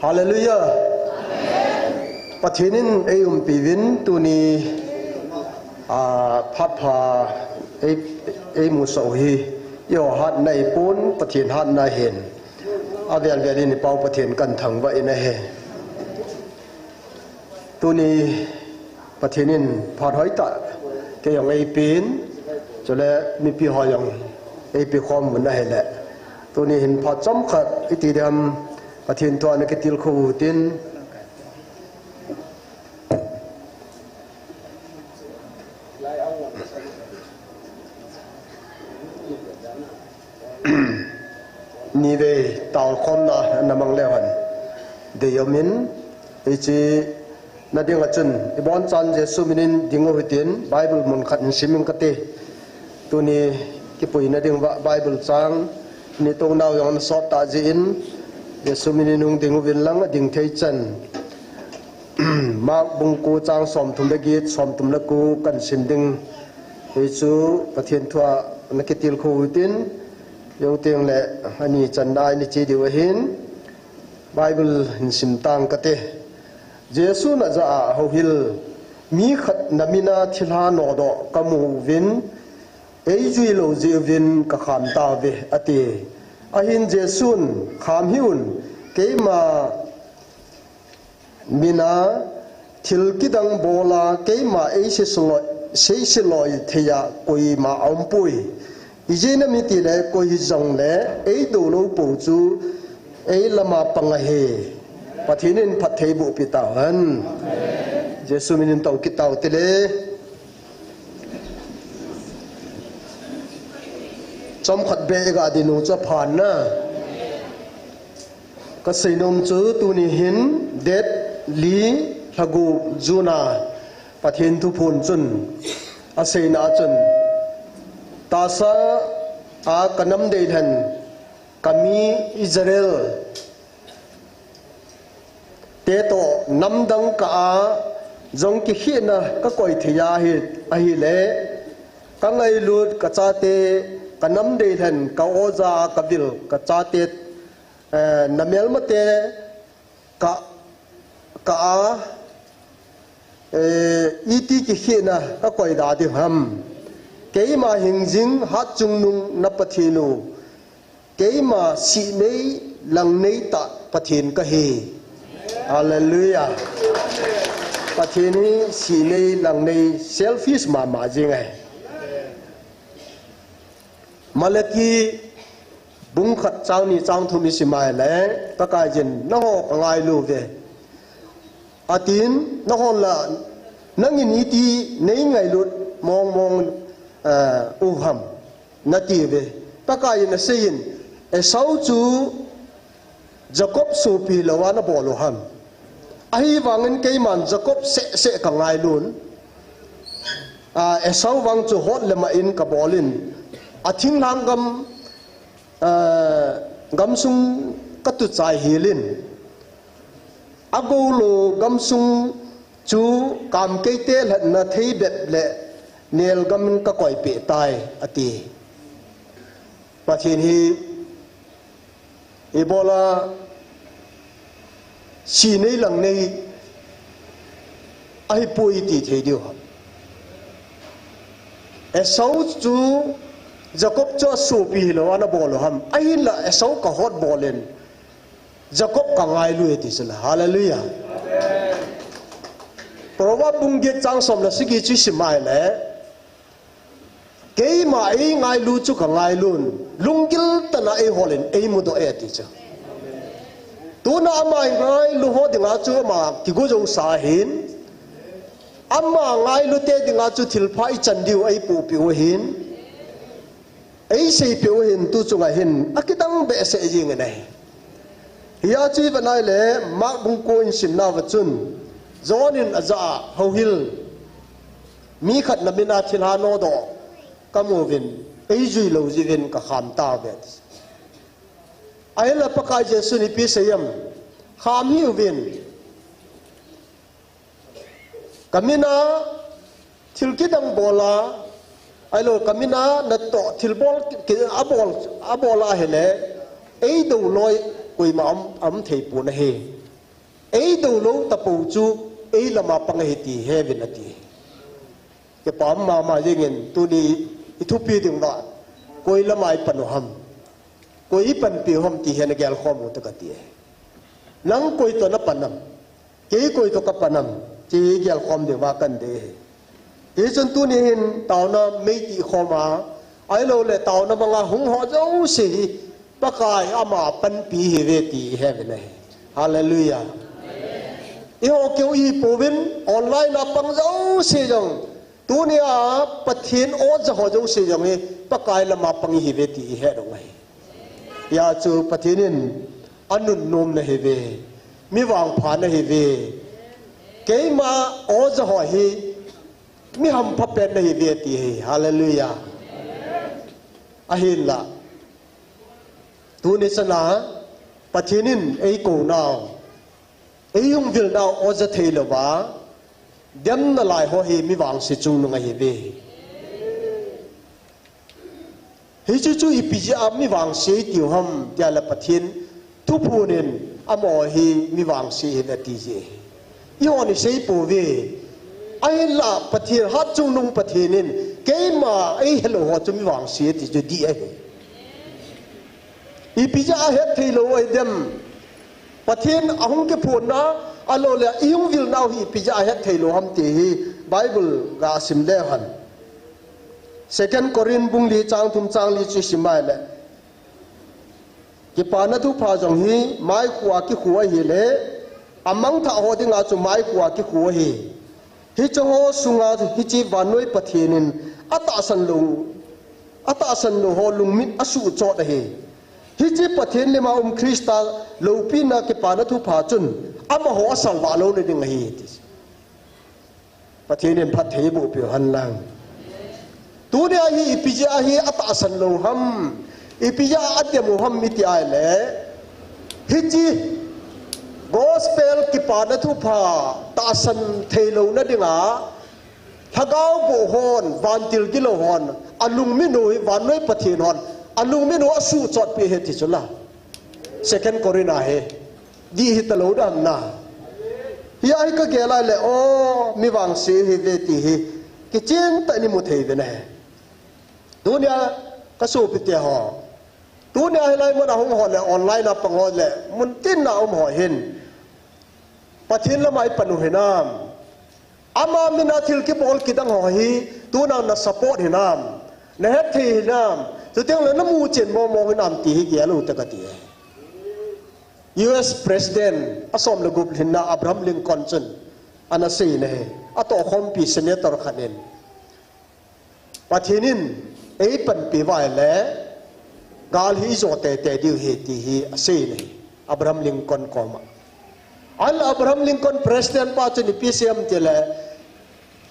ฮาเลลูยาปะเทนินเออุมปีวินตุนีพัดพาเอมุสโอฮียอหัดในปูนปะเทนหัดนาเห็นอาเวียนเวียนนี่เป่าปะเทนกันถังไว้นะเฮตุนีปะเทนินพัดหอยตะเกยองไอปีนจะแล้วมีปีหอยองไอปีความเหมือนได้แหละตัวนี้เห็นพอจอมขัดอิติเดียมประเทศตัวนักติลคูตินนี่เวตาวคนนะน้ำมังเลวันเดียมินไอจีนาดิ่งอาจุนอีบอนจันเจสุมินินดิ่งเอาตินไบเบิลมุนขัดสิมิงกติตัวนี้ที่ปุยนาดิ่งไบเบิลจังนี่ตรงนาวยังสอบตาจีนเดี๋ยวสมินินุงดิ่งวินลังดิ่งเทจันมาบุงกูจางสอมทุมเบกิสอมทุมละกูกันสิมดิ่งเฮซูประเทศทั่วนักติลคูตินยาวเตียงแหละอันนี้จันได้นี่จีดีวหินไบเบิลหินสิมตังกะเตเยซูน่ะจะเฮาฮิลมีขัดนามินาทิลานอดกะมูวินเอจุยโลจีวินกะขามตาเวอติอหินเจซุนขามหิอุนเกมามินาทิลกิดังโบลาเกมาเอซิสลอยเซซิลอยเทียกุยมาอมปุยอีเจนมิติเลกุยจงเลเอดูโลปูจูเอลมาปังเฮปะทินินพัทเทบุปิตาหันเจซุมินินตอกิตาติเลจอมขัดเบกาดินูจะผ่านนะก็ใส่นมจูตุนิหินเด็ดลีฮากูจูนาปะเทนทุพนจุนอาศัยนาจุนตาซาอากันน้ำเดินกามีอิสราเอลเตโตน้ำดังกาจงกิขีนะก็ก่อยที่ยาหิอหิเลกังไอลูดกะจาเตกันน้ำเดินกะโอซากะบิลกะจาเตน้ำเมลมเตกะอีตีกิขีนะก็ก่อยดาดิฮัมเกยมาหิงจิงฮัดจุงนุงนับปะเทนูเกยมาสีเนยลังเนยตะปะเทนกะเฮฮาเลลูยาปะเทนี้สีเนยลังเนยเซลฟิสมาจิงไงมาเลกีบุ้งขัดเจ้านี่เจ้าทุมิสิมาแล้วตะกายจินน้องกงายลูเวอาทินน้องละนั่งยินอีตีเนยไงลุดมองอุหัมนาทีเวตะกายนเสียนเอสาวจูจักรบสูปีละวานะบอลุหัมไอ้วังเงินเกยมันจักรบเสกงายลุนเอสาววังจูฮอดเลมาอินกับบอลินอาทิงลางกำซุงกัตุใจฮิลินอากูโลกำซุงจูกามเกยเตลนาทีเบ็ดเละเนลกำมันก็ก่อยเปตายอติประเทศนี้อีโบลาสีในหลังในไอ้ปุยตีเทียวเอสาวจูจักรบจะสูปีละวันบอลฮัมไอ้ละเอสาวก็ฮอตบอลเลนจักรบกังไงลุยติสละฮาเลลูยาเพราะว่าบุงเกจังสมละสิกิจิสิมาเลยเกยมาไอ้ไงลูจุกังไงลุนลุงกิลตนะไอ้ฮอลเลนไอ้มุดเอติจ้ะตัวน่ามาไงลูกฮอดิงาจูมาที่กูจะสาหินอามาไงลูเตดิงาจูทิลพายจันดิวไอ้ปูปิวหินไอ้เสียปิวหินตัวจุงไงหินอากิตังเบสเอจิงไงฮิอาจีวันนั้นเลยมาบุงกูอินสินนาวัจุนจอนินอาจาเฮาฮิลมีขัดนบินาทิลฮานอดอกามูวินไอ้จุยโลจิวินกับขามตาเบสไอ้ละปะกายเจสุนิพิเศษมขามฮิววินกามินาทิลกิดังโบลาไอ้โลกามินานัดโตทิลบอลกิอาบอลาเฮเลไอ้ดูลอยกุยมาอัมเทปูนะเฮ ei do lo ta pu chu ei lama pangai ti heaven ati ke pam ma jingen tu ni ithu pi ding da koi lamai panuham koi pan pi hom ti hen gel khom ta ka ti nang koi to na panam ke koi to ka panam chi gel khom de wa kan de e chon tu ni hin taw na mei ti khoma ai lo le taw na manga hung ho jo si pakai ama pan pi he ve ti heaven ai hallelujah yo kêu y povin online na pang jau se jong tunia pathin o ja ho jau se jong e pakai lama pang hi ve ti he dong ai ya chu pathinin anun nom na he ve mi wang pha na he ve keima o ja ho hi mi ham pha pen na he ve ti hallelujah ahin la tuni sana pathinin ei ko naw eyung vil naw oza theilowa dem na lai ho hi mi wang si chung nunga hi ve hi chu ipiji am mi wang si ti hom tia la pathin thu phunin amo hi mi wang si na ti je i ho ni sei po ve ai la pathin ha chung nung pathinin keima ei hello ho chu mi wang si ti ju di ai ipiji a het theilo ai dem pathin ahung ke phun na alo le iung vil naw hi pija het thailo ham ti hi bible ga sim le han second corin bung li chang thum chang li chi simai le ki pa na thu pha jong hi mai khwa ki khuwa hi le amang tha ho dinga chu mai khwa ki khuwa hi cho ho sunga hi chi wanoi pathinin ata san lo ho lungmit asu cho da hi hi chi pathin le ma krista lo pi na ke pa na thu pha chun ama ho asal wa lo le ding hi ti pathin en phat thei bu pi han lang tu ne hi ipija hi ata san lo ham ipija adem ham mi ti ai le hi chi gospel ki pa na thu pha ta san thei lo na dinga thagau bo hon vantil ki lo hon alung mi noi van noi pathin hon alung mi no asu chot pi he ti chula second corina he di hi talo dam na ya hi ka gela le o mi wang se he ve ti hi ki chen ta ni mu thei ve na dunia ka so pi te ho dunia hi lai mo na hong ho le online na pang ho le mun tin na ho hin pathin la mai panu he nam ama mina thil ki bol ki dang ho hi tu na support he nam na het thi nam tu teng le na mu chen mo hi nam ti hi ge lu ta ka ti US President asom le gup hinna Abraham Lincoln chun ana sei ne ato khom pi senator khanen pathinin ei pan pi vai le gal hi zo te diu he ti hi sei ne Abraham Lincoln koma al Abraham Lincoln president pa chun PCM te le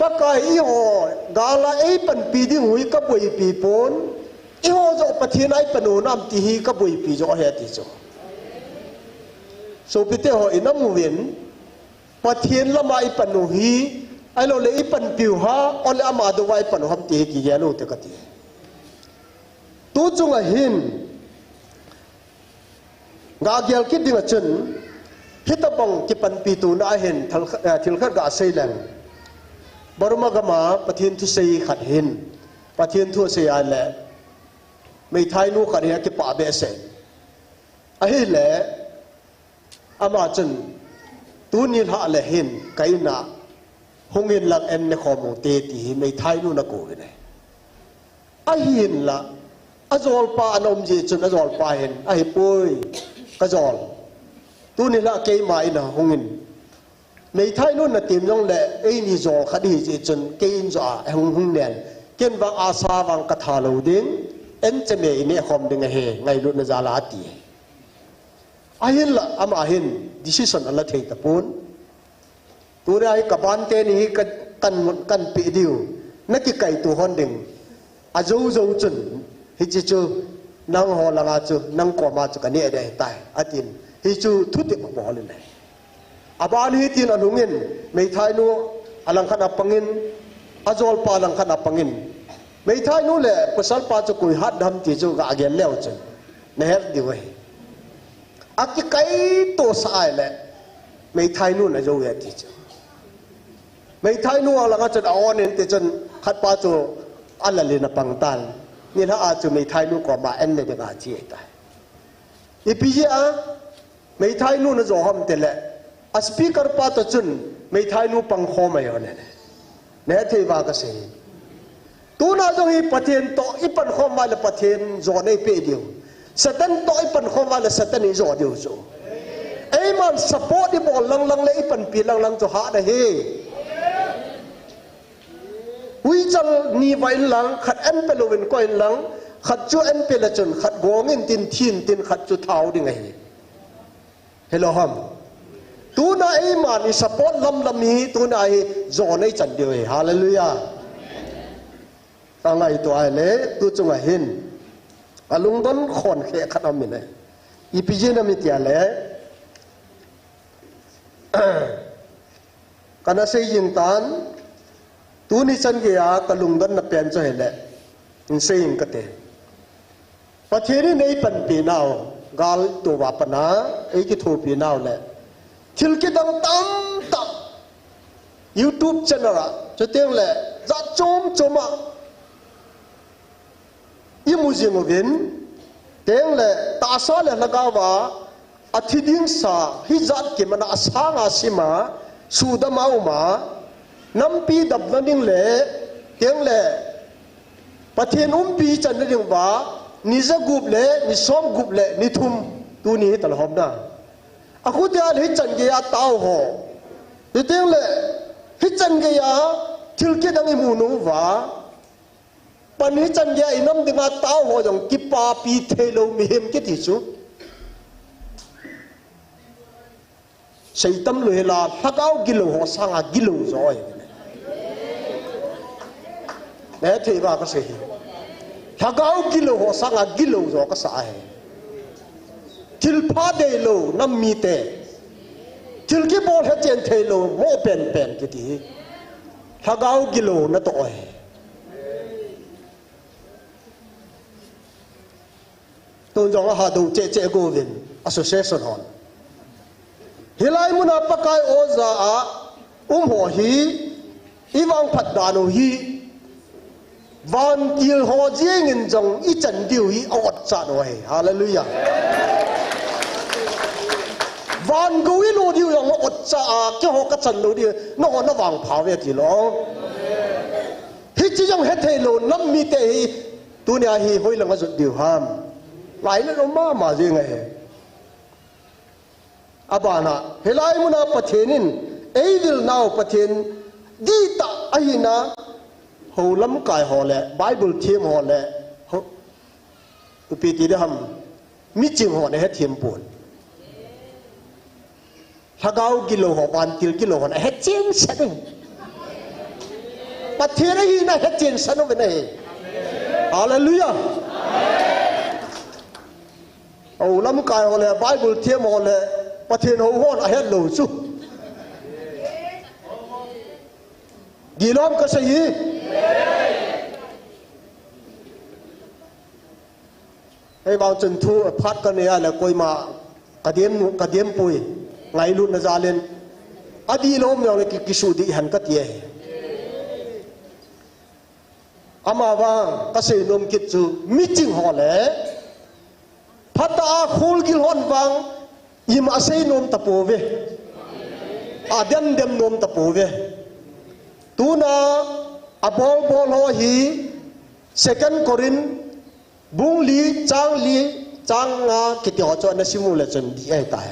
pakai i ho gala ei pan pi ding hui ka boi pi pon i ho zo pathinai panu nam ti hi ka boi pi zo he ti zo so pite ho inam win pathin lama ipanu hi alo le ipan piu ha ole ama do wai panu ham ti ki yalo te kati tu chunga hin ga gyal ki dinga chun hitabang ki pan pi tu na hin thil khat ga seilang baruma gama pathin thu sei khat hin pathin thu sei ale mei thai nu khari ki pa be se a hi le ama chun tu ni ha le hin kaina hongin lak en ne khomu te ti mei thai nu na ko ne a hin la azol pa anom ji chun azol pa hin a hi poi ka zol tu ni la ke mai na hongin mei thai nu na tim yong le ei ni zo khadi ji chun ke in zo hong nen ken wang asa wang ka tha lo ding en che me ni khom ding he ngai lu na za la ti ahin la ama ahin decision ala thei tapun turai kaban te ni kan pi diu naki kai tu hon ding azo zo chun hi chi chu nang ho langa chu nang ko ma chu ka ne dai tai atin hi chu thu ti bo le nei aban hi tin anungin mei thai nu alang khana pangin azol pa lang khana pangin mei thai nu le pasal pa chu kui hat dam ti chu ga gen leo chun ne her di wei aki kai to sai le ไม่ไทยนู่นนะโยเวติจไม่ไทยนู่นละก็จะเอาเนี่ยแต่จนขัดป้าโจอันละเลยนะปังตันนี่ถ้าอาจจะไม่ไทยนู่นก็มาเอ็นเลยจะอาเจียได้อีพีเจ้าไม่ไทยนู่นนะโจห้ามแต่ละอาสปีกเกอร์ป้าตัวจนไม่ไทยนู่นปังโคมาอย่างนั้นเนี่ยที่ว่าก็เสียตัวน่าจะมีประเทศโตอีปันโคมาเลยประเทศโจในเปียเดียวสตันโตอีปันโคมาเลยสตันนี่โจเดียวโจไอ้มันสปอร์ตที่บอลลังเลยอีปันปีลังจะหาได้เฮวิจังนี่ไว้หลังขัดเอ็นเปลวินก้อยหลังขัดจูเอ็นเปลจนขัดวงินตินทินตินขัดจูเท้าดิไงเฮโลฮัมตัวน่าไอ้มันนี่สปอร์ตลำนี้ตัวน่าไอ้โจในจันเดียวฮาเลลูยาตั้งไงตัวไอ้เล่ตัวจงไอ้เห็นอารมณ์ต้นขอนแค่ขัดเอามินเลยอีพีเจน่ามิเตียเล่กันน่ะเสียยิงตันตัวนี้ฉันเกียร์ตะลุงดันนับเป็นจะเห็นแหละอินเสียงก็เตะประเทศนี้ในปันปีนาวกาลตัววัปนาไอ้ที่ถูกปีนาวแหละทิลกิดังตั้มตับ YouTube ช anel จะเตียงแหละจะโจมอ่ะอีมูจิโมวินเตียงแหละตาซาเลยละกาวาอาทิดิงสาฮิจัดเก็บมันอาสางอาสิมาสูดมาอุมาน้ำปีดับนั่นเองแหละเตียงแหละประเทศปีจันนั่นเองว่านิจกุบเล่นิสอมกุบเล่นิทุมตัวนี้ตลอดนะอากูเดียร์ฮิจันเกียร์เต้าหัวเตียงแหละฮิจันเกียร์ทิลกิดังอิมูนูว่าปันฮิจันเกียร์น้ำดึงมาเต้าหัวอย่างกิปาปีเทโลมีเฮมกิติสุใช้ตำเลยละถ้าเอากิโลหัวสังกิโลจอยเนี่ยที่ว่าก็เสียถ้าเอากิโลหัวสังกิโลจอยก็สายทิลพาเดโลน้ำมีเตทิลกีบอลให้เจนเทโลโมเป็นกิติถ้าเอากิโลนั่นตัวตัวจงอาหาดูเจโกวิน association ฮอนฮิไลมุนาปะกายโอซาหัวฮีอีวังพัดดานุฮีวันกิลโฮเจียงินจงอีจันดิวฮีอดจัดไว้ฮาเลลูยาวันกูวิโลดิวยังอดจัดเจ้าหกัจันโลดิวนอกนวังพาเวติโลฮิจิยังเฮเทโลน้ำมีเตฮีตัวเนี้ยฮีหอยลังก็สุดดิวฮามหลายแล้วมาเจียงไงอาบานะเฮลัยมุนาประเทศนินเอวิลนาวประเทศดีตาไอ้นะหูล้ำกายหอแหละไบเบิลเทียมหอแหละอุปติเดหัมมิจิงหอในเฮเทียมปูนถ้าเก้ากิโลหอวันกิโลหอในเฮเจนสันประเทศนี้นะเฮเจนสันเป็นไงฮาเลลูยาโอ้ล้ำกายหอแหละไบเบิลเทียมหอแหละประเทศหัวหอนอาเฮดโลซุดีล้อมก็ใช่ยี่ให้บางจนทูพัดกันเนี่ยแหละกอยมากระเดียมปุยไงรุ่นนะจาเลนอดีล้อมอย่างนี้กิสูดีหันก็เตี้ยอามาว่างก็ใช่นมกิจจูมิจิงหอแหละพัดตาคูลกิลหอนวังยิมอาศัยนมตะปูเวอาเดมนมตะปูเวตัวน่ะอบอลหัวฮี second Corin บุงลีจางงาคิดหัวจวนสิมูเลจนดีไอ้ตาย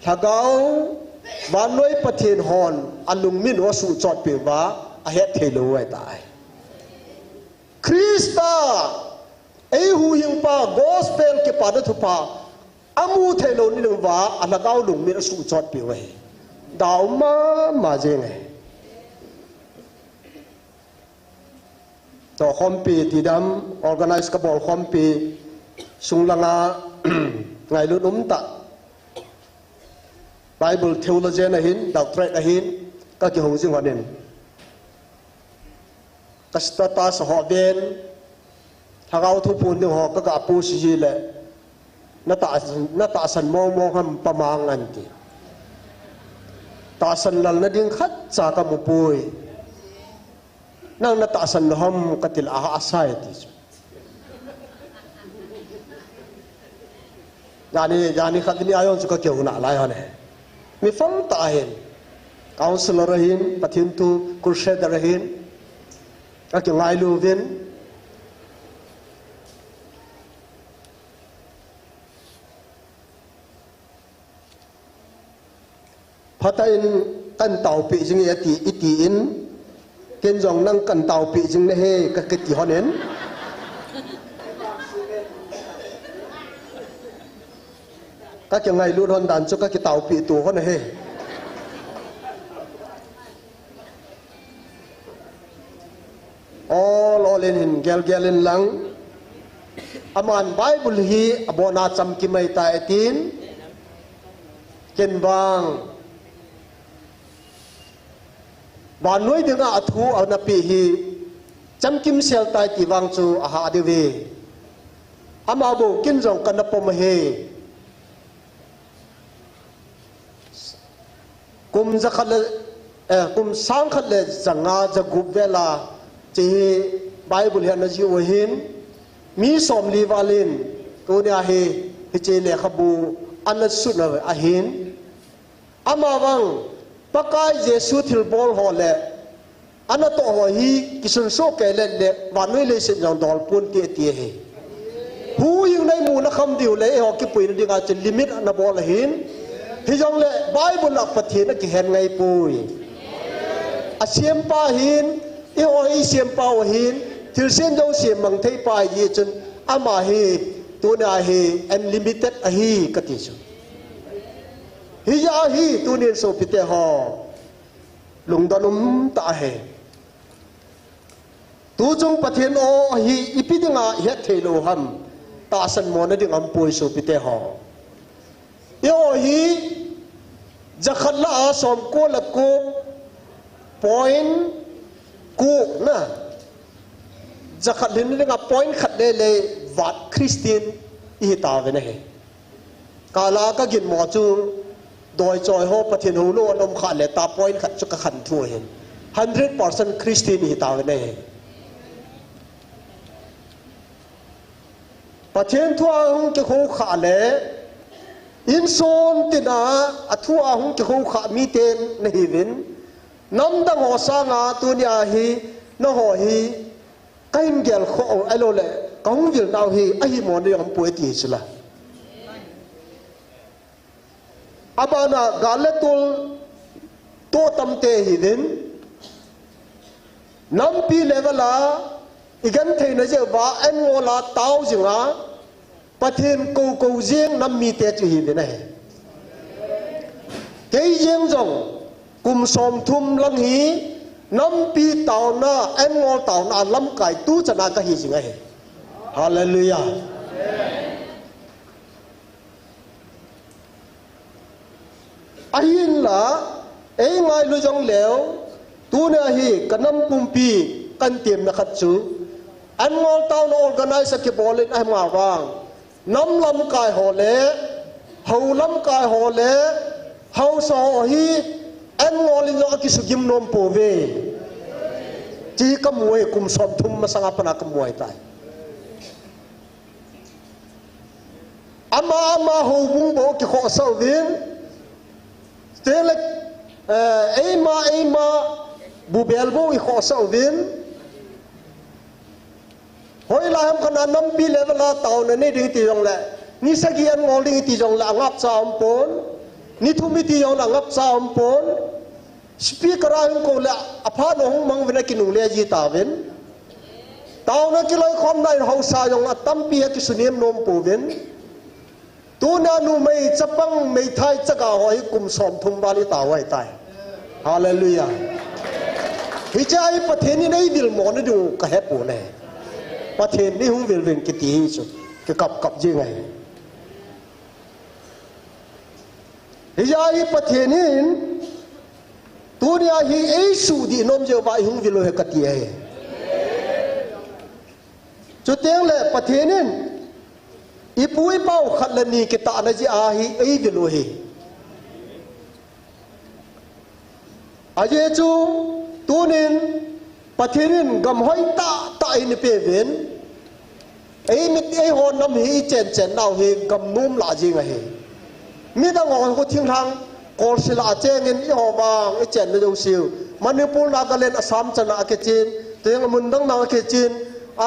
ถ้าเกาวันน้อยประเทศฮอนอันลุงมินว่าสู่จอดเปียว่าอาเฮตเทโลไอ้ตายคริสตาไอ้หูยิงป้ากอสเปลเก็บปาดทุปาอามูเทโลนี่นึกว่าอันนั้นเอาลุงมินสู่จอดเปียว่าดาวมาเจงไงต่อคอมปีที่ดำ organize กับบอลคอมปีสุงลังอาไงลุ้นตะ Bible theology นะหินดาวเทรดนะหินก็เกี่ยวกับสิ่งวันนี้กัสตตาสหเดนถ้าเอาทุกพูนที่หอกก็กับปูสิจิเลยนัตตาสันมองหันประมาณนั้นที ตาสันลัลนะดิ้งขัดจากมุปุยนั่งนัตาสันหอมกติลอาอาศัยติยานี่ขัดนี่อายุนสุกเกี่ยวหน้าลายฮะเนี่ยมีฟังตาเห็นคาวสลระหินปฏินตุคุเชดระหินก็เกี่ยวไงลูวินพัตอินกันเต่าปีจึงยติอิติอินเกณฑ์จงนั่งกันเต่าปีจึงเนเฮก็กิติฮอนเห็นก็เกี่ยวไงลูดฮอนดันจุก็กิเต่าปีตัวฮอนเฮลอเลนหินเกลเกลินหลังอามานไบเบิลฮีอบอนาจำกิไม่ตายตีนเกณฑ์บางบานน้อยดึงอาทูเอานาปีฮีจำกิมเซลตายที่วางจูอาหาดีเวอามาโบกินจงกันนปมเฮกุมจะขัดกุมสร้างขัดเลยจังอาจะกุบเวลาที่ไบเบิลเฮนจิโอหินมีสมลีวาลินตัวนี้เฮที่เจเลขบูอันนั้นสุดเลยอาหินอามาวังปากายเยซูทิลบอลฮอลเลอันนั้นตัวหัวฮีกิสุนโซเกเลเลวันนี้เลยเสียงดอลปุ่นเตี้ยเตี้ยเฮผู้ยิ่งในหมู่นักคำเดียวเลยฮอกิปุยนั่นดิ่งอาจจะลิมิตอันนั้นบอลหินที่ยังเลยไบเบิลหลักปฏินักเห็นไงปุยอาเซียมปาหินอีหัวอีเซียมปาวหินที่เส้นเจ้าเสียมมังเทปายยีจนอามาฮีตัวนี้เฮอันลิมิเต็ดอฮีกติจุฮิยาฮีตัวนี้โซพิเตฮอลุงดานุมตาเฮตัวจงปะเทนโอฮีอีพิดิงาเฮเทโลฮัมตาสันมอนะดิงอัมปุยโซพิเตฮออีหัวฮีจะขัดละอาสมโกละโกpoint กูนะจะขัดเล่นเรื่อง point ขัดเลยวัดคริสเตียนอีตาเวนะเฮกาลาก็กินหมอจูโดยจอยโฮปะเทนหูโลนมขัดเลยตา point ขัดจุกขันทั่วเห็น 100% คริสเตียนอีตาเวนะเฮปะเทนทั่วหงจะหูขาดเลยอินโซนตินาอัทั่วหงจะหูขาดมีเตนในหิวินน้ำดังหัวสางาตัวนี้ฮีน้าหัวฮีก็ยินเกลข้อไอโลเล่ก็หงวิลนาวฮีไอฮีมอนเรื่องป่วยตีสุละอาบานากาเลตุลโตตัมเตฮีดินน้ำปีเลวลาอีกันเทนเจ้าว่าเอ็นโอลาเต้าจิงาประเทศกูเจียงน้ำมีเตจูฮีดินเองเกี่ยเจียงจงกุมสมทุมลังฮีน้ำปีเต่าหน้าเอ็นงอเต่าหน้าล้ำไก่ตู้จะนากะฮีสิงไงฮาเลลูยาอาหินละไอ้ไงลุจงเหลวตู้เนี่ยฮีกันน้ำปุ่มปีกันเตรียมนะครับจูเอ็นงอเต่าหน้า organize สักกี่บอลเล่นไอ้มาว่างน้ำล้ำไก่หอเล่เฮาล้ำไก่หอเล่เฮาสอฮีอันงอลินอากิสุกิมนมโปเวจีกมวยกุมสมทุมมาสังปนากมวยตายอามาหูบุงโบกิขอสาววินสเตลเอมาบูเบลโบอีขอสาววินหอยลายมขนาดน้ำปีเลวลาเต่าเนี่ยดิ้งตีจงแหละนี่สักยันงอดิ้งตีจงแหละงับสามปนนี่ทุมิตีจงแหละงับสามปนสปีกราหิงโกละอภาโนหงมังเวนักินุเลจีตาเวนตาวนักิลอยคอมได้เฮาสายงอัตตัมปีกิสุเนียมนมปูเวนตูนานูไม่จะปังไม่ไทยจะกาหอยกุมสมทุมบาลิตาไว้ตายฮาเลลูยาฮิจายประเทศนี้ในวิลมอนดูกระเฮปูเน่ประเทศนี้หงวิลเวนกิตีสุดกับยังไงฮิจายประเทศนี้ตัวนี้ฮีเอซูดีน้อมเจ้าว่าหงวิโลเหกตีเอจุดเตียงเลยประเทศนี้อีปุยเป้าขัดละนีกิตานะจีอาฮีเอวิโลเฮ อาเยจูตูนินปะเทนินกำห้อยตาอินเปเวนไอ้มิไอ้หอนน้ำฮีเจนเอาเฮกำนุ่มลาจิงเฮมีตั้งหอก็ทิ้งทางกอลสิลาเจงินไอ้หอบางไอ้เจนไม่ดูซิวมันนิปูนากาเลนอสามจันอาเกจินตัวยังมุนดังนาเกจินไ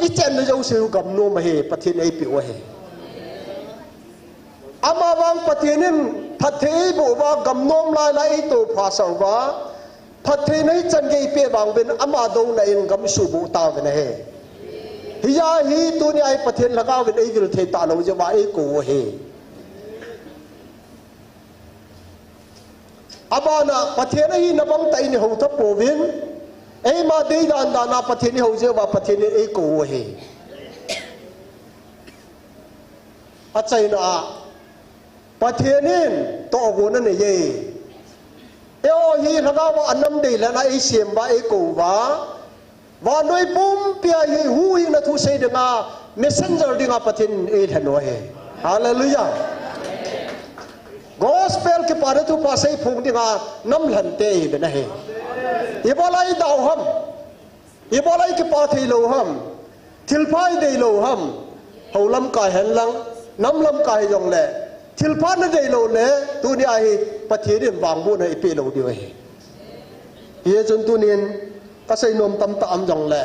อ้เจนไม่ดูซิวกำนุ่มเฮปะเทนไอ้ปิวเฮอามาบางปะเทนินพัดเทบุว่ากำนุ่มลายตัวภาษาว่าพัดเทนให้จันเกยเปียบางเป็นอามาดงในกำสูบุตาเป็นเฮฮิยาฮีตัวนี้ไอ้ปะเทนละก้าวเป็นไอ้วิลเทตาโนจะว่าไอ้กูเฮอาบานะปะเทนไอ้นับบังไตนี่หัวทับโปวินไอ้มาดีดานดานาปะเทนนี่หัวจะว่าปะเทนนี่ไอ้กูเฮอาใจนะปะเทนินตัวกูนั่นเองเออฮีละก้าวว่าอันนั้นดีแล้วนะไอ้เสียมว่าไอ้กูว่าวันด้วยปุ่มเปียฮีหูฮินะทุเสดงา messenger ดิงาปะเทนเอทันวะเฮฮาเลลูยาgospel ke pare tu pasai phung dinga nam hlan te be na he ibolai dau ham ibolai ke pa thei lo ham thilphai dei lo ham holam ka hen lang nam lam ka yong le thilpha na dei lo le tu ni a hi pathirin wang bu na ipe lo di he ye chun tu nin ka sai nom tam ta am jong le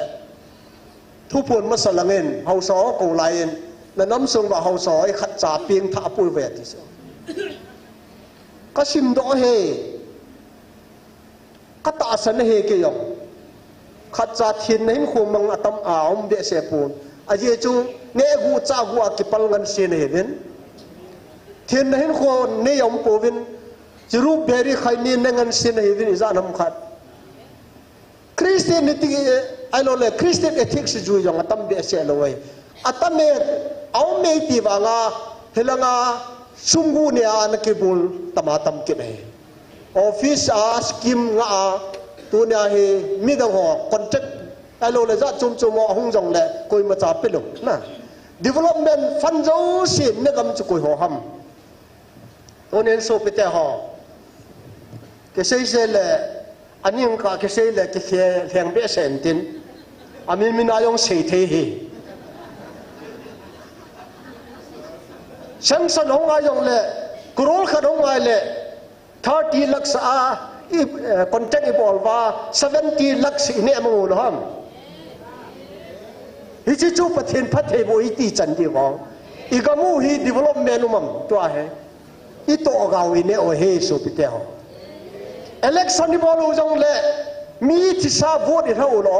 thu phun ma salangin hau so ko lain na nam sung ba hau so ai khat cha ping tha pu ve ti so ka sim do he ka ta san he ke yong khat cha thin hin khum mang atam aum de se pun a je chu ne gu cha gu a ki pal ngan se ne ben thin hin kho ne yom po vin chiru beri khai ni ngan se ne vin za nam khat christianity ai lo le christian ethics ju yong atam de se lo wai atam me au me ti wa nga helanga sunggu ne an ke bul tamatam ke ne office a scheme nga tu ne he mi da ho contract ai lo le za chum mo hung jong le koi ma cha pe lo na development fund zo sin ne gam chu koi ho ham onen so pe te ho ke sei se le aning ka ke sei le ke khe leng be sen tin ami mina yong sei the he sanction hong ai yong le crore khat hong ai le 30 lakhs a contact ibol wa 70 lakhs ine among lo ham hi chi chu pathin phat he bo iti chan di wang igamu hi development umam to a he I to gaw ine o he so pite ho election ni bol jong le mi thi sa vote i thau lo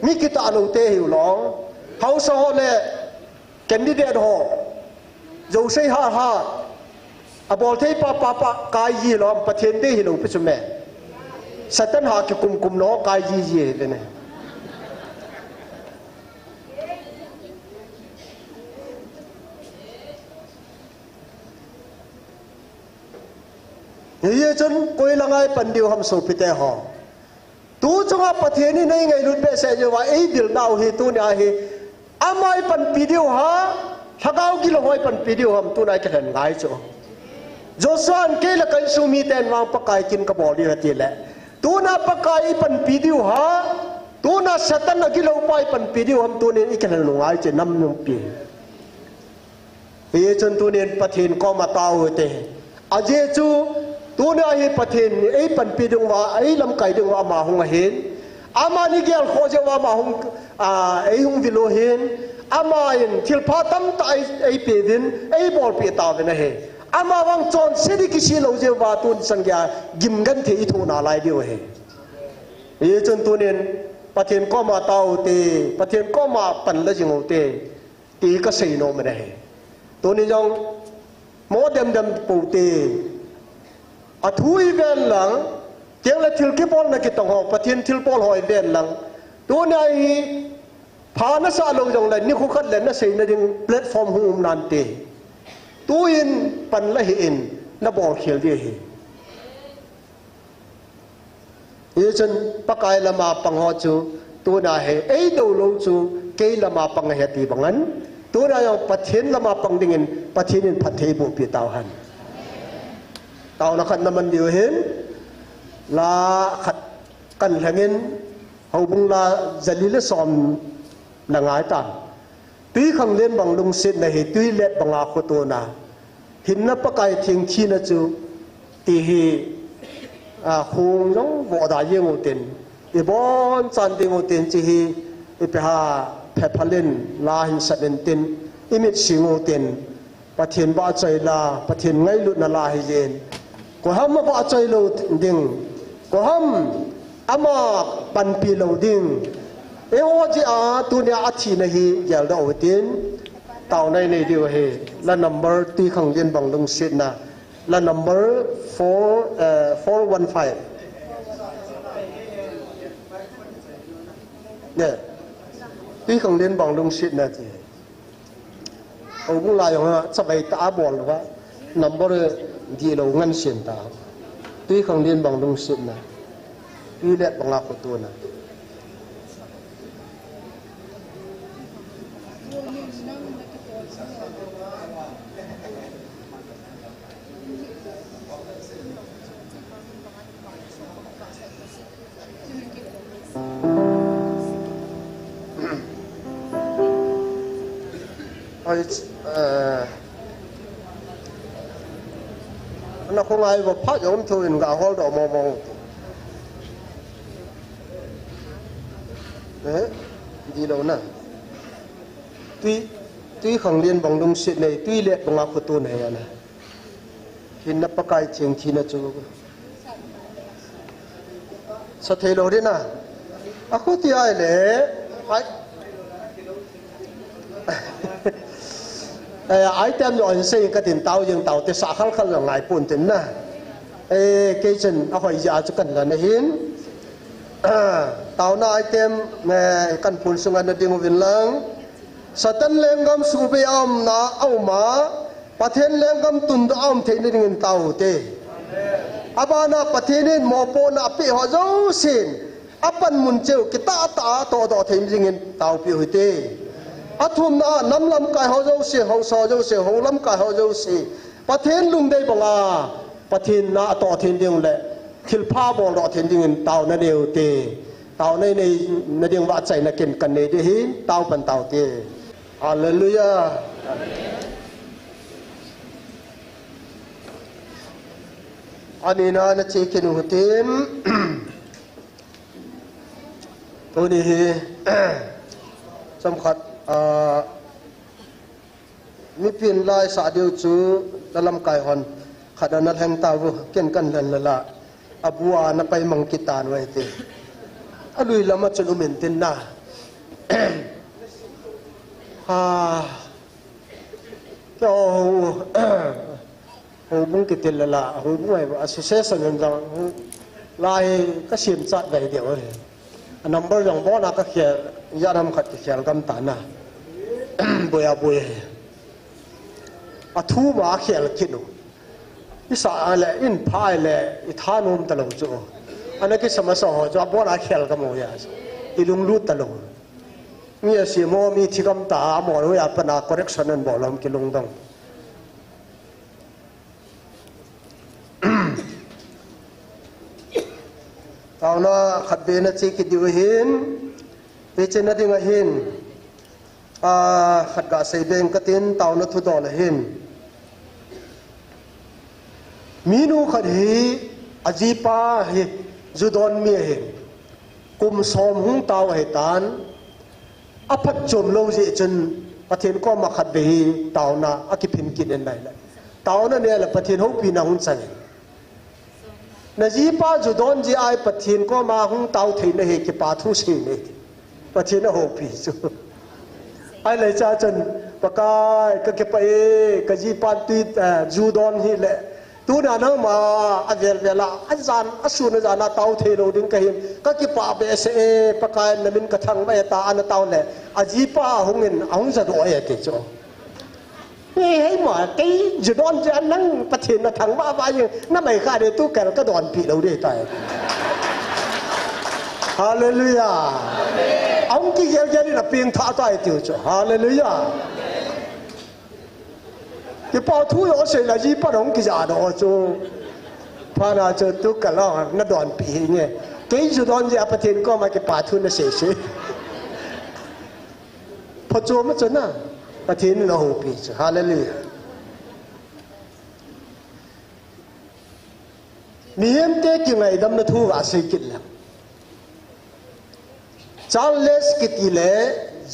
mi kita lo te hi lo house ho le candidate ho zo sei ha abol thei pa kai yi lo pathen de hi lo pe chume satan ha ki kum no kai yi le ne ye chon koi langai pandiu ham so pite ho tu chunga pathen ni nei ngai lut be se je wa ei dil nau hi tu nya hi amai pan pidiu ha thagau gi lo hoi pan pidiu ham tu nai ka hen ngai cho joshua ke la kan sumi ten wang pakai kin ka boli hati le tu na pakai pan pidiu ha tu na satan gi lo pai pan pidiu ham tu ne ikan ngai che nam num pi ye chon tu ne pathen ko ma tau te aje chu tu na hi pathen ei pan pidiu wa ei lam kai ding wa ma hung hen ama ni gel kho je wa ma hung ei hung vilo hen ama in thil pha tam ta ei pe din ei bol pe ta ve na he ama wang chon sedi ki si lo je wa tun sangya gim gan the I thu na lai dio he ye chon tu nen pathen ko ma tau te pathen ko ma pan la jing te ti ka sei no me he tu ni jong mo dem pu te a thui ven lang tiang la thil ki pol na ki tong ho pathen thil pol hoi ven lang tu nai pha na sa lo jong la ni khu khat le na sei na ding platform hum nan te tu in pan la hi in na bol khel di hi ye chen pakai lama pang ho chu tu na he ei do lo chu ke lama pang he ti bangan tu na yo pathen lama pang dingin pathin in phathei bu pi taw han taw na khan na man dio hen ลาขัดกันแหงเงินเฮาบุงลาจะลิเลซอมนางายตันตุยขังเล่นบังลุงเสร็จนะเฮตุยเล็ดบังอาโคโตนาหินนับปะไก่เทียงชีนะจูตีเฮคงน้องวอดายงโอเต็นอีบอนจันติงโอเต็นจีเฮอีไปหาแพพเลนลาหินสัตเต็นอิมิตสิงโอเต็นปะเทียนบ้าใจลาปะเทียนไงลุดนาลาฮิเลนก็ห้ามมาบ้าใจลุดดิ่งก็ห้ามอามาปันปีลุดดิ่งเอวจีอาตัวเนี้ยอาทิตย์นี้ยาลดาโอเต็นเต่าในเดียวเฮและ number ที่ขังเรียนบังลงเสร็จนะและ number 415เนี่ยที่ขังเรียนบังลงเสร็จนะจีเอาบุญลายของเราจะไปตาบอลหรือว่า number ที่เราเงินเสียนตาที่ขังเรียนบังลงเสร็จนะที่เล็ดบังลาคนตัวนะนักคงไอ้ว่าพักยอมทุนกับฮอลดอมองดีแล้วนะตุยขังเรียนบังดุงสิในตุยเล็ดบังอาคุตุนเฮียนะหินนับปะไก่เชียงทีนะจูสะเทโลดินะอาคุติไอเล่ไอเต็มอยู่อันเสียงกระถิ่นเตายังเตาแต่สาขันหลังไงปุ่นถึงนะเกจินเอาหอยยาจะกันกันนะหินเตาหน้าไอเต็มแม่กันปุ่นสุงานดิ่งวินลังสตันเลงกำสูบไปอ้อมนาเอามาประเทศเลงกำตุนอ้อมเทนดิ่งเตาเตอาบานาประเทศนี้มอปนาปีหัวเจ้าสินอาปันมุนเจ้ากิตาตาต่อเทนดิ่งเตาปีหัวเตอาทุ่มน้าน้ำลำกายเขาเจ้าเสียเขาซอเจ้าเสียเขาลำกายเขาเจ้าเสียประเทศลุงได้บังอาประเทศน้าต่อเทนดิ่งแหละทิลพาบอลต่อเทนดิ่งเตานั่นเดียวเตเตาในนั่นเดียวว่าใจนักเก็นกันในที่หินเตาเป็นเตาเตฮาเลลูยาอันนี้นะเจคินหัวเต็มตัวนี้สำคัญมีเพียงลายสาเดียวจูละลำกายหอนขัดนัดแห่งตาวเก่งกันเลยละอบัวนับไปมังกิตานไว้เตอลุยละมาจนอุเมนตินนะก็บุ้งกิติละบุ้งไว้ว่าสุเสสนันจังลายก็เสียมจัดไว้เดียวเลยนัมเบอร์อย่างบ่อนักเขียนยาทำขัดเขียนกำตานะบุยอาทูมาเขียนคิดดูอิสระเลยอินพายเลยอิธานุมตลอดจู่อันนี้ก็สมัยสองจะบ่อนักเขียนก็มองอย่างอิลุงรูตลอดมีสิโมมีที่กำตาหมอรู้อยากเป็นนัก correction นั่นบอกเราไม่ลงดังตอนนั้นขัดเบนจีคิดอยู่หินเปเจนดิ่งหินขัดกาเซเบงกตินตอนนั้นทุดอลหินมีนูขัดฮีอจีปาฮีจุดอนมีหินกุมสมหุงตาวเหตันอภัดจมโลจิจนประเทศก็มาขัดเบฮีตาวนาอคิพินกินได้เลยตาวนั้นเนี่ยแหละประเทศเขาปีนาหุ่นสันนจีป้าจุดอนจีไอปะเทียนก็มาหุ่งเตาเทียนเฮกิปาทุสิเนปะเทียนโหปีจูไอเลยจ้าจนปะกายก็เก็บไปก็จีป้าตีจุดอนฮีแหละตัวนั้นมาอันเวลาอาจารย์อสุนอาจารย์เตาเทียนเราดึงกันก็เก็บปาเบสปะกายนั่นมันกระทั่งไม่ตาอันเตาแหละอาจีป้าหุ่งเงินหุ่งจะรวยเกิดจ้นี่ให้หมอที่จุดอนจะนั่งประเทศน่ะถังบ้าบ้าอย่างนั่นไม่ค่าเดือดตู้แกก็โดนผีเราได้ตายฮาเลลูยาเอาที่เยอะๆนี่นะเพียงท่าตายเดียวจ้ะฮาเลลูยาที่พอทุยเอาเสร็จแล้วยี่ปันของกิจาดอจู พานาเจอตุกกะล้อนะดอนปีเงี้ยเกยจุดอนจะประเทศก็มาเก็บป่าทุนนะเสียพอโจมจนน่ะประเทศนี่เราหูปีฮาเลลูยามีเอ็มเตกิไงดำนะทูวาสิกิลละจาเลสกิติเล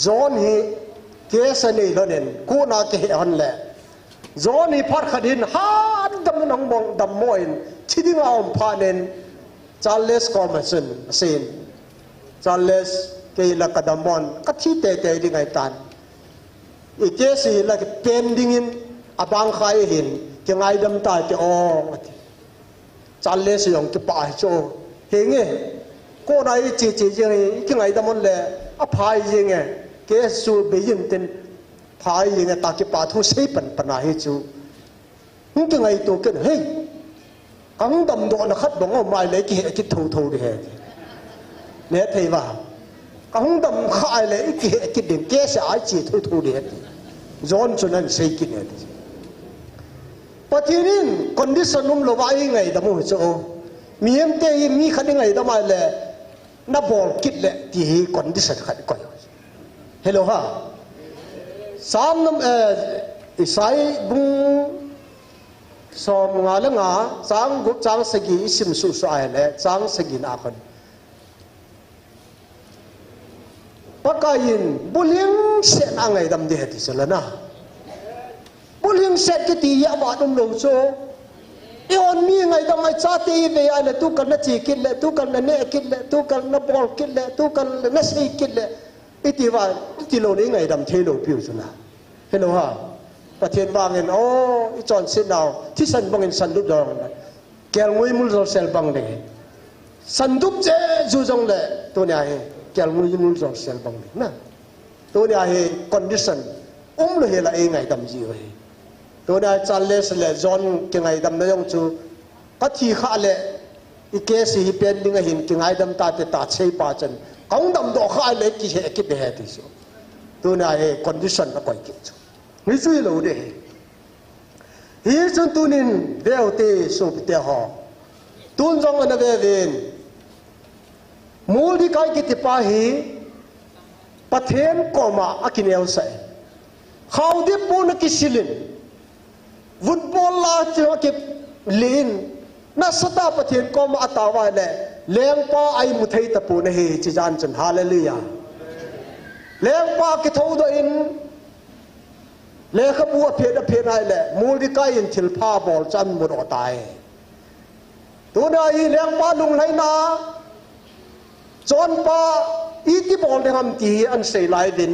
จอนฮีเกสเนลเนนกูนาเกฮันเลจอนฮีพัดขดินฮาดำนังมองดำมอยน์ที่ดิ้งเอาพาเนนจาเลสคอมเมชันเซนจาเลสเกยละกดำมอนกัที่เตะดิ้งไงตันอีเกสีละเป็นดิ้งินอบางใครเห็นจะไงดำตายจะอ๋อจาเลสยองจะป่าโจเฮงเงก็ได้จียังกี่ไงดำมันเลยอภัยยังไงเกสูเบยินเต็นพายยังไงตาจะป่าทุ่งเสปันปนาให้จูมึงกี่ไงตัวกันเฮ้ยกังดำโดนขัดบังเอาไม้เลยกี่คิดทูดิเฮ้เนี่ยเทว่ากังดำขายเลยกี่คิดเด่นเกสไอจีทูดิเฮ้ย้อนจนนั้นเสกินเฮ้ปฏิรินคนที่สนุมลวายไงดำมือโจมีเอ็มเตยมีขัดยังไงดำมาเลยนับบอลคิดเลยที่คนที่สัตว์ขัดก่อยเฮลโลฮะสามน้ำอิสัยบุงสอมงาละงาจางกุจางสกีสิมสุสายเลยจางสกีนาคนปะกายินบุเลียงเสนอะไรดำเดียที่สุดแล้วนะบุเลียงเสนกิติยาบาดุมลงโซอีออนมีไงดำไอชาติเวียนตุกันนัดจีกินเลยตุกันนัดเนกินเลยตุกันนับบอลกินเลยตุกันนัดซีกินเลยอิติว่าอิติโลนี้ไงดำเทโลพิวจุนะเฮลโลฮะประเทศบางเงินโอ้อีจอนเส้นดาวที่สันบางเงินสันดุดองแกลงวยมุลโซเซลบางเลยสันดุเจจูจงเลยตัวนี้เหแกลงวยมุลโซเซลบางเลยนะตัวนี้เหคอนดิชันเลยเฮละเองไงดำจีวตัวนี้จัลเลสเลยจอนเก่งไงดำนายงจูก็ที่ข้าเลยอีเคสีเป็นดิ้งเห็นเก่งไงดำตาเตตาเชยปาจันกังดำดอกข้าเลยกี่เหตุกิจเหตุสิตัวนี้เหคอนดิชันละก่อยกิจนี่ช่วยเราได้ฮีจนตุนินเวลเตสุปเตหอตุนจงอันเวเวนมูลที่ใครกิติปาฮีประเทศก็มาอากินเอลใส่เขาได้ปูนกิสิลินฟุตบอลลาจะมาเก็บลินนักสตาประเทศก็มาอัตาวายเลยเลี้ยงป้าไอมุทัยตะปูนเฮจิจานจันฮาเลลูยาเลี้ยงป้ากิทาวดอินเลขบัวเพดเพดไอแหละมูลที่ใกล้ยินทิลผ้าบอลจันมุดอตายตัวใดเลี้ยงป้าลุงไหนาจอนป้าอีที่บอลที่ทำตีอันเสยลายดิน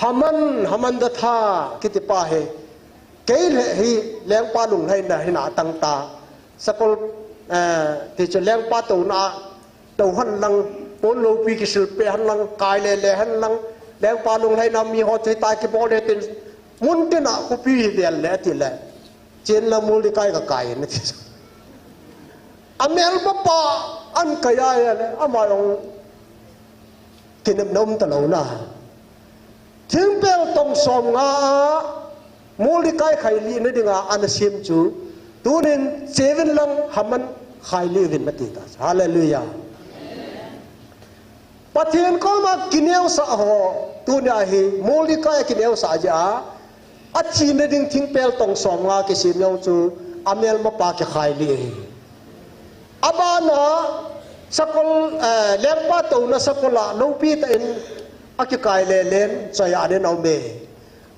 หามันดะท่าคิดป้าเฮเกยเลฮีเลี้ยงป้าลุงไหนาให้หนาตั้งตาสกุลที่จะเลี้ยงป้าตัวนาตัวหันลังปนโลปีกิสิลเปหันลังกายเลหันลังเลี้ยงป้าลุงไหนามีหัวใจตายกี่บอลเลยเป็นมุนเตนะคุปีเดียลเลติเลเจนละมูลที่ใกล้กับกายนี่ที่สุดอเมริกาป้าอันขยายเลยอามาลองกินน้ำตะเหลาหน้าถึงเปลตรงสมงามูลที่ใกล้ไข่ลีนี่ดึงอันเสียมจูตัวนึงเจวินลังหามันไข่ลีวินมาติดฮาเลลูยาประเทศก็มากินเอวสะหอตัวนี้เหมูลที่ใกล้กินเอวสะจ้าอัจฉริยะดิ่งทิ้งเปลตรงสองงากิสิมยองจูอเมลมาปากขายลีอาบานะสักคนเลี้ยงป้าตัวน่ะสักคนละลูกพี่แต่อินอักขายเลนใจอันนี้เอาเม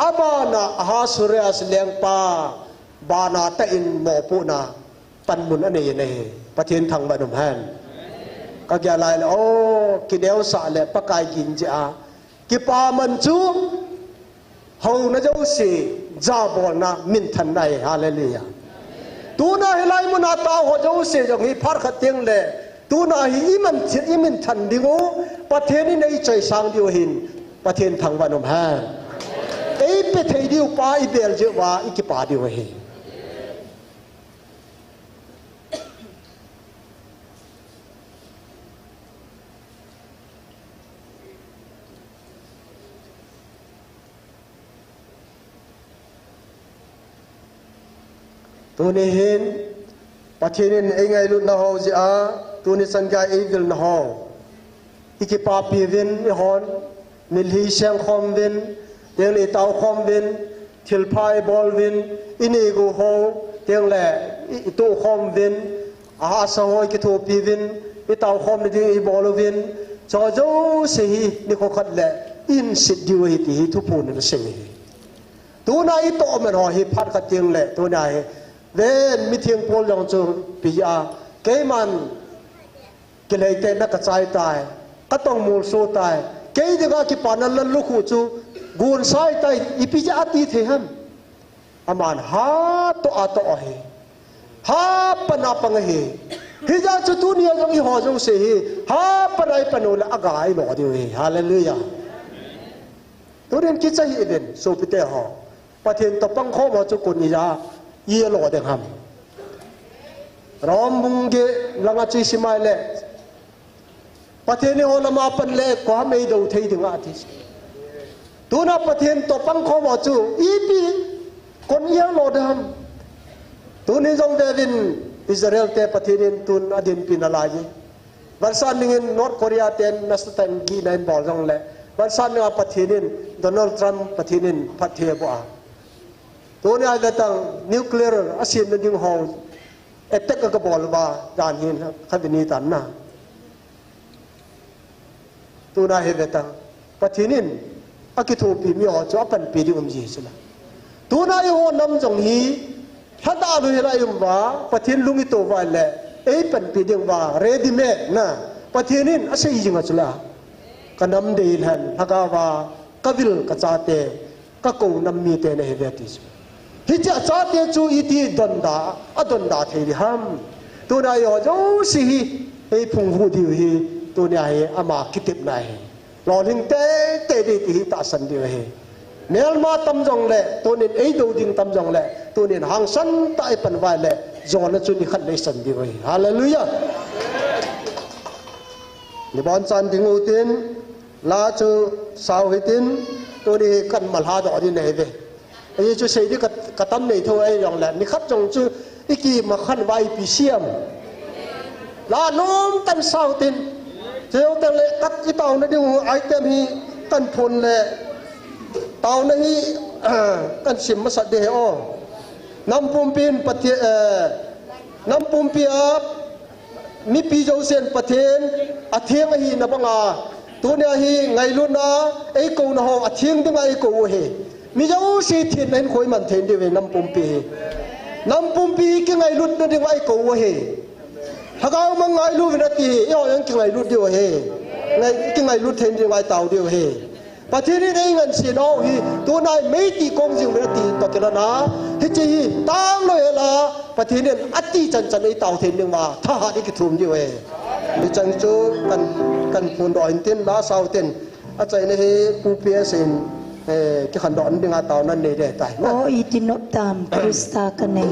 อาบานะอาหาสุริยสเลี้ยงป้าบานาแต่อินหมอปูนะปันมุนอันนี้เนี่ยประเทศทางบ้านนุ่มแฮนก็แกลายเลยโอ้กินเอวสะเลยปะกายกินจ้ากิปามันจูเฮานะเจ้าสิจาบอลนะมินทันได้ฮาเลลูยาตูน่าเฮลัยมุนาตาหัวเจ้าสิจังฮีพาร์ขัดเตียงเลยตูน่าฮีอิมันทันดิโงประเทศนี้ในใจสังเดียวหินประเทศทางบ้านนมแห้งไอ้ประเทศเดียวป้าอีเบลเจว่าอีกป้าเดียวเฮตัวนี้เห็นป ประเทศนี้ไอ้ไงลุนะฮอจิอาตัวนี้สัญญาไอ้วิลนะฮออีกปาปีวินไอ้ฮอนมิลฮีเชียงคอมวินเตียงเลยเตาคอมวินทิลพายบอลวินอินีกูโฮเตียงแหละอีตู้คอมวินอาสะฮอยกิโตปีวินอีเตาคอมนี่อีบอลวินจอโจเสียนี่เขาขัดแหละอินสิดิวฮิติทุพูนนั่นเสียตัวนายโตมันหอฮิพัดกันเตียงแหละตัวนายเวนมิเทียงโพลยองจูปีอาเกมันกิเลสเตนักกระจายตายก็ต้องมูลสู้ตายเกยดีกว่าที่ปานันลันลุกหูจูกูนสายตายอีพิจาตีเทียมอามันฮาโตอาโตเฮฮาปนาปังเฮพิจาจุตุนียังอีหอจงเสฮีฮาปนายปนุละอากายหลอดีเฮฮาเลลูยาตัวเรียนคิดใจเอ็นสูปิเตหอประเทศตะปังข้อมาจุกุนิยาเยี่ยหลอเดงฮัมรอมบุงเกลังอาจิสิมาเล่ประเทศนี้โอลามาปันเล่ความไม่ดูเทียดึงอาทิตย์ตัวนับประเทศตะปังข้อมาจุอีปีคนเยี่ยหลอเดงฮัมตัวนี้จงเดวินอิสราเอลเตประเทศนี้ตุนอดีตปีนาลายวันสันนิษนอร์ทโคเรียเตนนัสตันกีนันบอลจงเล่วันสันนิษประเทศนี้โดนัลด์ทรัมป์ประเทศนี้พัฒนาบัวตัวนี้อาจจะตั้งนิวเคลียร์อาเซียนดึงหองเอตเตกกบอลว่าจานหินขัดนี้ตันนะตัวนี้เหตุตั้งประเทศนี้อากิทูปีมีอ๋อจะเป็นปีที่จีสิละตัวนี้โหนำจงฮีถ้าตาลุยอะไรว่าประเทศลุงอิโตว่าแหละเป็นปีที่ว่าเรดิเมดนะประเทศนี้อาศัยจริงจุละกันนำเดินหันฮักว่ากวิลกระจาเตก็กูนำมีเตในเหตุที่ฮิจาเตจูอีทีดันดาอดันดาเทียมตัวนายโจสิฮิพุงหูดิวฮิตัวนายอามาคิดนายรอลิงเตดิฮิตาสันดิวฮิเมลมาตำจงเล่ตัวนี้ดูดิงตำจงเล่ตัวนี้หังสันตายปันวายเล่จอนจุนิขันในสันดิวฮิฮาเลลูยานิบอนจันดิงอุตินลาจูสาวหิตินตัวนี้กันมาลาดอดีนเวไอ้จู่เสียดีกับตั้มในเท่าไอ้ยังแหละนี่ขัดจงจู่อีกีมาขันไว้ปีเสียมลาโน้มตันสาวตินเจ้าแต่เละตักที่เต่าในดูไอเต็มฮีตันพลเละเต่าในฮีตันสิมมาสัตเดอน้ำปุ่มปีนปะเทน้ำปุ่มปีอับมีปีเจ้าเซียนปะเทนอาเทียงฮีนับงาตัวเนี่ยฮีไงลุนะไอ้กูนะฮออาเทียงตั้งไอ้กูเฮมีเจ้าสิทินนั้นคุยมันเทนดีเวน้ำปุ่มปีกี่ไงลุดนั่นที่ไอ้กูเฮถ้าเขามังไงลุดวินาทีย่อยังกี่ไงลุดเดียวเฮไงกี่ไงลุดเทนที่ไงเต่าเดียวเฮประเทศนี้ได้เงินสีน้องฮีตัวนายไม่ตีกงจิงวินาทีต่อกันนะที่จีตั้งเลยละประเทศนี้อัดตีจันไอ้เต่าเทนยังมาถ้าหาได้กี่ทุ่มเดียวเฮมีจังจูกันพูนดอยเต้นลาสาวเต้นอาจารย์นี่ปูเปียสินที่ขันดอนดึงอาเต่านั่นเลยได้ตาย Oh, itinot tam Krista kanay.